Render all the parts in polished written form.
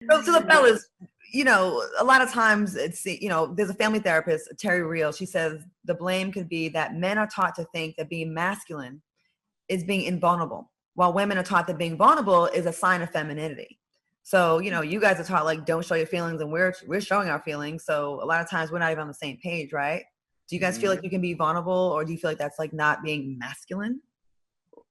So to the fellas, a lot of times it's, there's a family therapist, Terry Real. She says the blame could be that men are taught to think that being masculine is being invulnerable, while women are taught that being vulnerable is a sign of femininity. So, you guys are taught like, don't show your feelings, and we're showing our feelings. So a lot of times we're not even on the same page, right? Do you guys feel like you can be vulnerable, or do you feel like that's like not being masculine?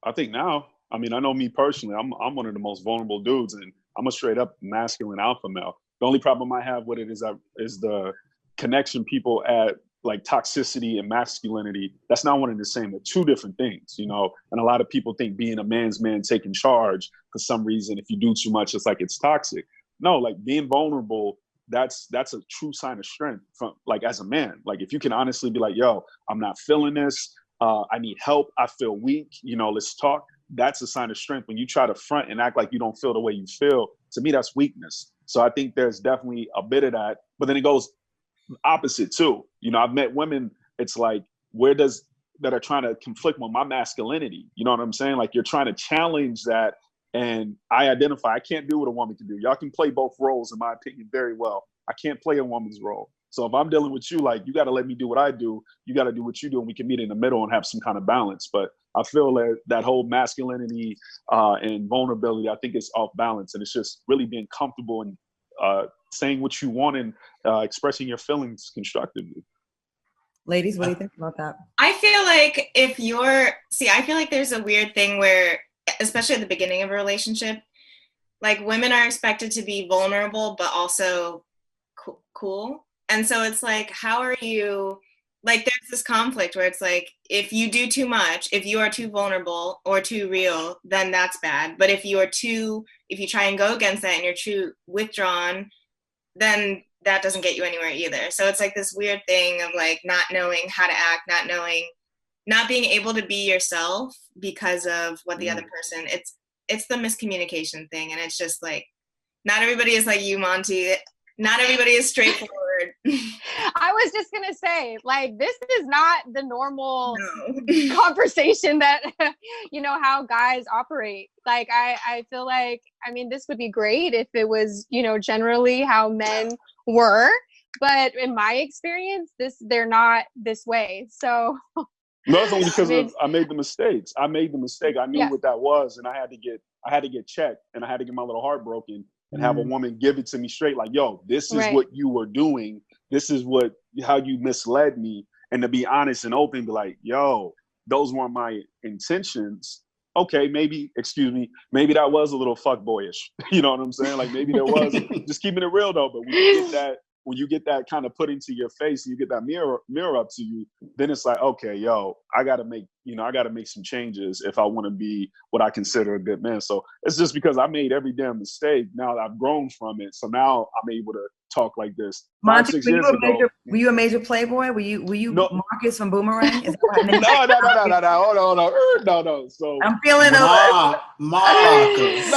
I think now, I mean, I know me personally, I'm one of the most vulnerable dudes, and I'm a straight up masculine alpha male. The only problem I have with it is the connection people add, like toxicity and masculinity. That's not one and the same. They're two different things, And a lot of people think being a man's man taking charge for some reason, if you do too much, it's like it's toxic. No, like being vulnerable, that's a true sign of strength from like as a man. Like if you can honestly be like, yo, I'm not feeling this. I need help. I feel weak. Let's talk. That's a sign of strength. When you try to front and act like you don't feel the way you feel, to me, that's weakness. So I think there's definitely a bit of that. But then it goes opposite too. I've met women, it's like, that are trying to conflict with my masculinity. You know what I'm saying? Like you're trying to challenge that. And I identify, I can't do what a woman can do. Y'all can play both roles, in my opinion, very well. I can't play a woman's role. So if I'm dealing with you, like, you got to let me do what I do. You got to do what you do, and we can meet in the middle and have some kind of balance. But I feel that whole masculinity and vulnerability, I think it's off balance. And it's just really being comfortable and saying what you want and expressing your feelings constructively. Ladies, what do you think about that? I feel like I feel like there's a weird thing where, especially at the beginning of a relationship, like women are expected to be vulnerable, but also cool. And so it's like, how are you, like there's this conflict where it's like, if you do too much, if you are too vulnerable or too real, then that's bad. But if you try and go against that and you're too withdrawn, then that doesn't get you anywhere either. So it's like this weird thing of like not knowing how to act, not being able to be yourself because of what the other person, it's the miscommunication thing. And it's just like, not everybody is like you, Monty. Not everybody is straightforward. I was just going to say, like, this is not the normal conversation that, how guys operate. Like, I feel like, I mean, this would be great if it was, generally how men were. But in my experience, they're not this way. So... No, it's only because I made the mistakes. I made the mistake. I knew what that was, and I had to get checked, and I had to get my little heart broken and have a woman give it to me straight, like, yo, this is what you were doing. This is how you misled me. And to be honest and open, be like, yo, those weren't my intentions. Okay, maybe that was a little fuckboyish. You know what I'm saying? Like maybe there was, just keeping it real though. But when you get that kind of put into your face and you get that mirror up to you, then it's like, okay, yo, I gotta make some changes if I want to be what I consider a good man. So it's just because I made every damn mistake. Now that I've grown from it, so now I'm able to talk like this. Monty, were you a major playboy? Were you Marcus from Boomerang? Is that what no. Hold on. No. So I'm feeling Marcus.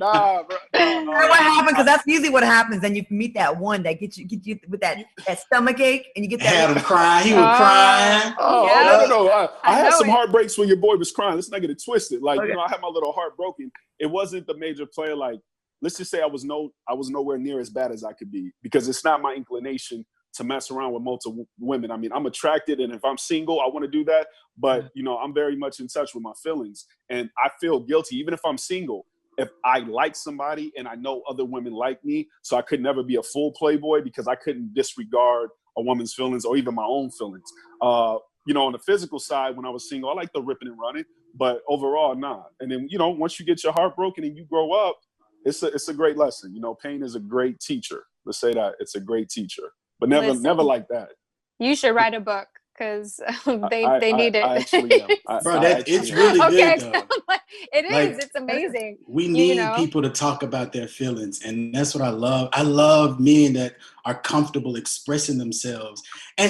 No, bro. What happened? Because that's usually what happens. Then you meet that one that get you with that stomach ache, and you get that. Had him crying. He was crying. No. I had some heartbreaks when your boy was crying. Let's not get it twisted. Like I had my little heart broken. It wasn't the major player. Like let's just say I was nowhere near as bad as I could be, because it's not my inclination to mess around with multiple women. I mean, I'm attracted, and if I'm single, I want to do that. But I'm very much in touch with my feelings, and I feel guilty even if I'm single. If I like somebody and I know other women like me, so I could never be a full playboy because I couldn't disregard a woman's feelings or even my own feelings. On the physical side, when I was single, I like the ripping and running, but overall, nah. And then, once you get your heart broken and you grow up, it's a great lesson. Pain is a great teacher. Let's say that it's a great teacher, but never like that. You should write a book, because they need it. I actually am. It's really good though. It is. It's amazing. We need people to talk about their feelings, and that's what I love. I love men that are comfortable expressing themselves,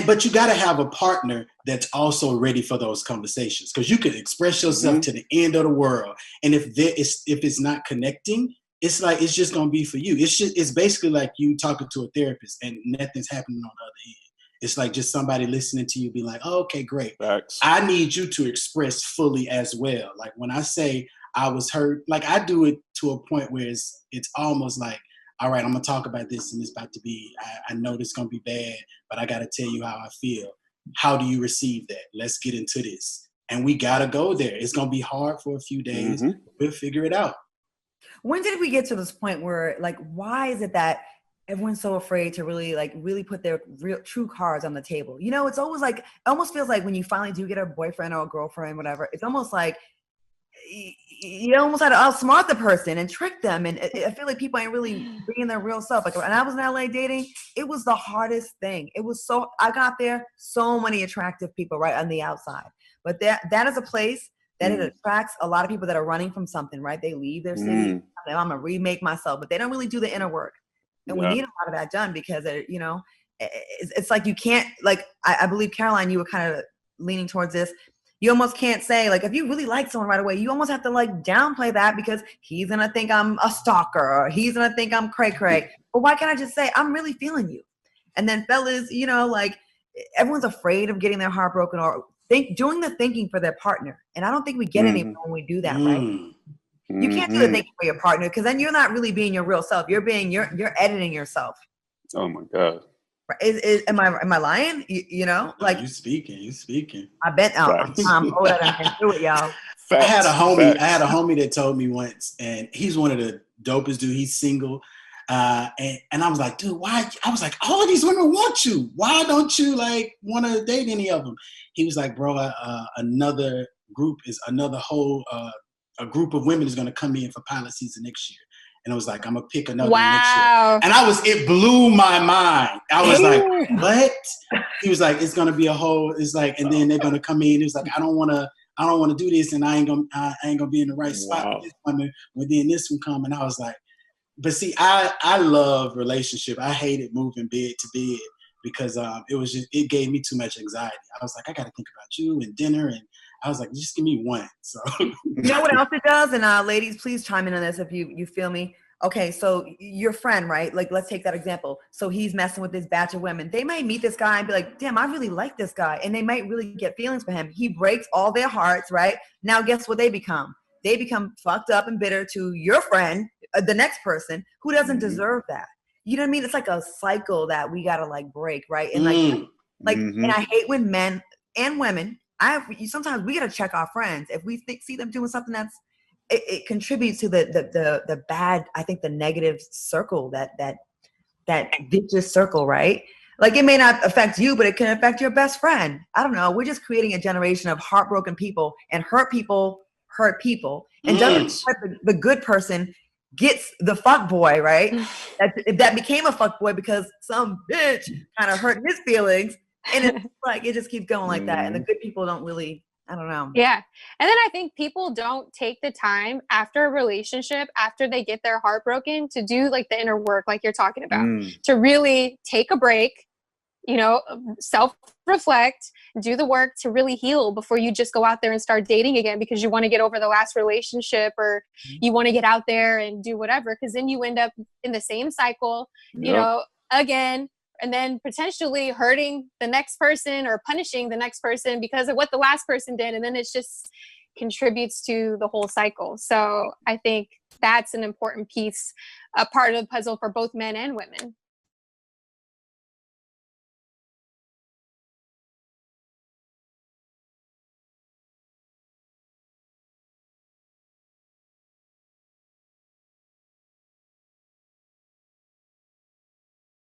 but you got to have a partner that's also ready for those conversations, because you can express yourself to the end of the world, and if it's not connecting, it's like it's just gonna be for you. It's basically like you talking to a therapist and nothing's happening on the other end. It's like just somebody listening to you be like, oh, okay, great. Facts. I need you to express fully as well. Like when I say I was hurt. Like I do it to a point where it's almost like, all right, I'm gonna talk about this and it's about to be, I know this is gonna be bad, but I gotta tell you how I feel. How do you receive that? Let's get into this. And we gotta go there. It's gonna be hard for a few days. We'll figure it out. When did we get to this point where, like, why is it that everyone's so afraid to really put their real true cards on the table? You know, it's always like, it almost feels like when you finally do get a boyfriend or a girlfriend, whatever, it's almost like you almost had to outsmart the person and trick them. And I feel like people ain't really being their real self. Like when I was in LA dating, it was the hardest thing. It was I got there, so many attractive people right on the outside. But that is a place that it attracts a lot of people that are running from something, right? They leave their city. I'm going to remake myself, but they don't really do the inner work. And we need a lot of that done because, you know, it's like you can't, like, I believe, Caroline, you were kind of leaning towards this. You almost can't say, like, if you really like someone right away, you almost have to, like, downplay that because he's going to think I'm a stalker or he's going to think I'm cray-cray. But why can't I just say, I'm really feeling you? And then fellas, you know, like, everyone's afraid of getting their heart broken or doing the thinking for their partner. And I don't think we get anywhere when we do that, right? You can't do the thinking for your partner because then you're not really being your real self. You're editing yourself. Oh my God. Am I lying? You know, like you speaking. I bet I'm old enough to do it, y'all. I had a homie that told me once, and he's one of the dopest dude. He's single. And I was like, dude, why? I was like, all of these women want you. Why don't you like want to date any of them? He was like, bro, another group a group of women is going to come in for pilot season next year. And I was like, I'm going to pick another one next year. And it blew my mind. I was like, what? He was like, it's going to be it's like, and then they're going to come in. He was like, I don't want to do this. And I ain't going to be in the right spot with this woman when then this one come. And I was like, but see, I love relationship. I hated moving bed to bed because it gave me too much anxiety. I was like, I got to think about you and dinner. And I was like, just give me one. So you know what else it does? And ladies, please chime in on this if you feel me. Okay, so your friend, right? Like, let's take that example. So he's messing with this batch of women. They might meet this guy and be like, damn, I really like this guy. And they might really get feelings for him. He breaks all their hearts, right? Now, guess what they become? They become fucked up and bitter to your friend, the next person who doesn't deserve that. You know what I mean? It's like a cycle that we got to like break, right? And and I hate when men and women, sometimes we got to check our friends. If we see them doing something it contributes to the bad, I think the negative circle, that vicious circle, right? Like it may not affect you, but it can affect your best friend. I don't know. We're just creating a generation of heartbroken people, and hurt people hurt people. And the good person gets the fuck boy, right? that became a fuck boy because some bitch kind of hurt his feelings. And it's like, it just keeps going like that. And the good people don't really, I don't know. Yeah. And then I think people don't take the time after a relationship, after they get their heart broken, to do like the inner work, like you're talking about, to really take a break, you know, self-reflect, do the work to really heal before you just go out there and start dating again because you want to get over the last relationship or you want to get out there and do whatever. Because then you end up in the same cycle, you know, again, and then potentially hurting the next person or punishing the next person because of what the last person did. And then it just contributes to the whole cycle. So I think that's an important piece, a part of the puzzle for both men and women.